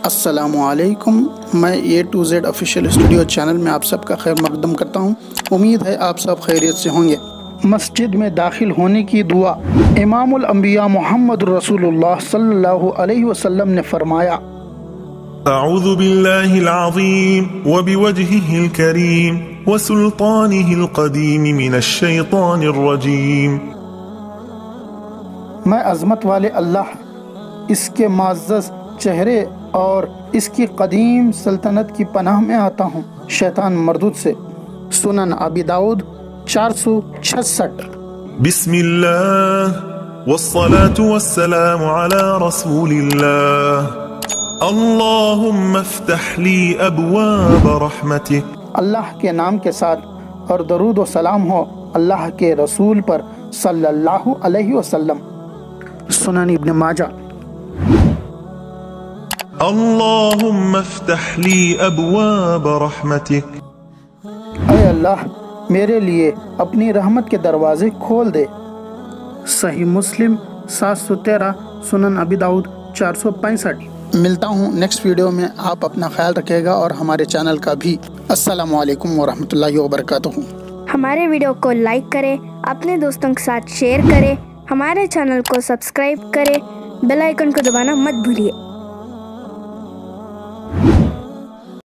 अस्सलामुअलैकुम। मैं A to Z official studio channel में आप सबका खैर मकदम करता हूँ। उम्मीद है आप सब खैरियत से होंगे। मस्जिद में दाखिल होने की दुआ। इमामुल अंबिया मोहम्मद रसूलुल्लाह सल्लल्लाहु अलैहि वसल्लम ने फरमाया, अऊज़ु बिल्लाहिल अज़ीम व बिवजहिहिल करीम व सुल्तानिहिल क़दीम मिनश शैतानिर रजीम। मैं अज़मत वाले अल्लाह, इसके मुअज़्ज़ज़ चेहरे और इसकी कदीम सल्तनत की पनाह में आता हूँ शैतान मरदूद से। सुनन अबी दाऊद 466। बिस्मिल्लाह वस्सलातु वस्सलामु अला रसूलिल्लाह। अल्लाहुम्मा इफ्तह ली अबवाब रहमतिक। अल्लाह के नाम के साथ और दरूद व सलाम हो अल्लाह के रसूल पर सल्लल्लाहु अलैहि वसल्लम। सुनन इब्न माजा। अल्लाहुम्मा इफ्तह ली अबवाब रहमतिक। ऐ अल्लाह, मेरे लिए अपनी रहमत के दरवाजे खोल दे। सही मुस्लिम 713, सुनन अबी दाऊद 465। मिलता हूँ नेक्स्ट वीडियो में। आप अपना ख्याल रखिएगा और हमारे चैनल का भी। अस्सलामु अलैकुम वरहमतुल्लाहि वबरकातुहू। हमारे वीडियो को लाइक करें, अपने दोस्तों के साथ शेयर करें, हमारे चैनल को सब्सक्राइब करें, बेल आइकन को दबाना मत भूलिए।